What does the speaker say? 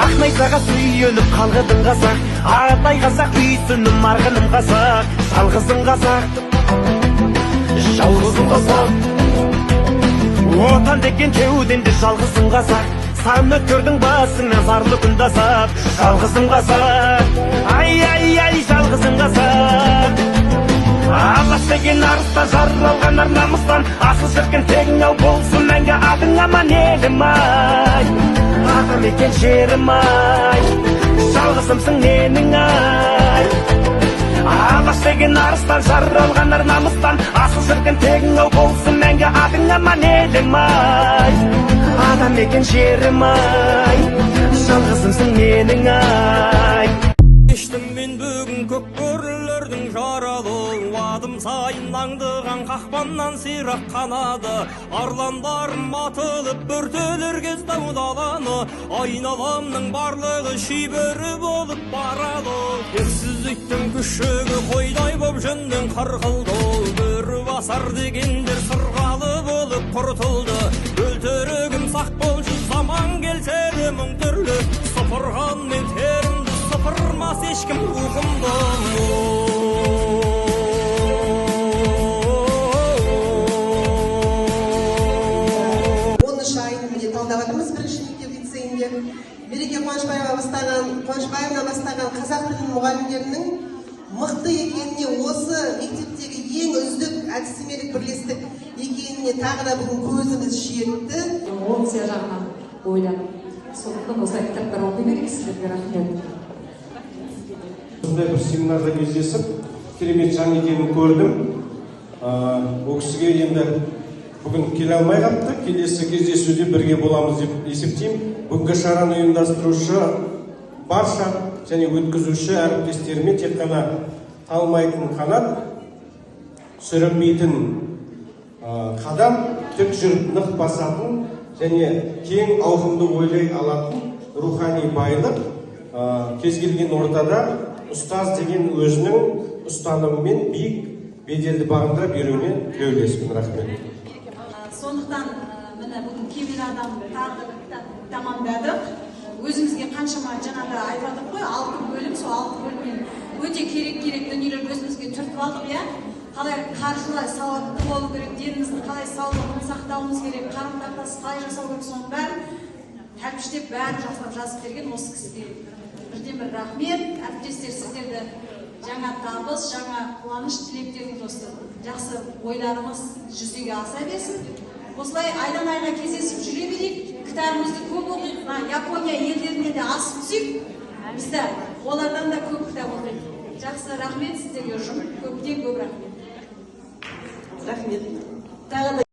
Ақнайзаға сүйеніп қалғыдың қазақ, Ағатай қазақ үйсінім арғыным қазақ, жалғызым қазақ, жалғызым қазақ. Отан деген кеуденде жалғызым қазақ, сан өткірдің басыңнан зарлы күн тасап, жалғызым қазақ, ай, жалғызым қазақ. Алаш деген арыстан, жаралған ар намыстан, асыл шіркін тегің ау болсын мәңгі адың аман елім ай. Атам екен жерім ай, жалғызымсың менің ай. Алаш деген арыстан, жаралған ар намыстан, асыл шіркін тегің ау болсын мәңгі адың аман елім ай. Атам екен жерім ай, жалғызымсың менің ай. Ештім мен бүгін көк бөрілердің жаралы, адым сайын аңдыған қақпаннан сирақ қанады. Арландарым атылып бүртелер кез таудаланы, айналамның барлығы шибөрі болып барады. Ерсіздіктің күшігі қойдай боп жөнден қырқылды, бөрі басар дегендер сырғалы болып құртылды. Өлтірігім сақ болшы, заман келсе де мың түрлі, сыпырған мен терімді сыпырмас ешкім рухымды. Береке Қуанышбаевна бастаған қазақ тілінің мұғалімдерінің мықты екеніне, осы мектептегі ең үздік әдістемелік бірлестік екеніне тағы да бүгін көзіміз жетті. Опция жағынан ойлап, сондықтан осылай кітаптар оқи берейік. Сіздерге рахмет. Осындай бір семинарда кездесіп, керемет жан екенін көрдім. Ол кісіге енді бүгін келе алмай қалды, келесі кездесуде бірге боламыз деп есептеймін. Бүгінгі шараны ұйымдастырушы барша және өткізуші әріптестеріме тек қана талмайтын қанат, сүрінбейтін қадам, тік жүріп нық басатын және кең ауқымды ойлай алатын рухани байлық, кез келген ортада ұстаз деген өзінің ұстанымымен биік беделді бағындыра беруіне тілеулеспін. Рахмет. Сондықтан міне бүгін кемел адам тағы тамамдадық. Өзімізге қаншама жаңада айтадық қой, 6 бөлім, сол 6 бөлімнен өте керек дүниелерді өзімізге түртіп алдық, иә? Қалай қаржылай сауатты болу керек, деніміздің қалай саулығын сақтауымыз керек, қарым-қатынас қалай жасау керек, соның бәрін тәлпіштеп бәрін жазып берген осы кісіге бірден бір рахмет. Әріптестер, сіздерді жаңа табыс, жаңа қуаныш тілектеріңіз, осы жақсы ойларымыз жүзеге аса берсін. Осылай айдан айға кездесіп жүре берейік, кітабымызды көп оқиық, Япония елдеріне де асып түсейік, бізді олардан да көп кітап оқиық. Жақсы, рахмет сіздерге, ұжым, көптен көп рахмет. Рахмет.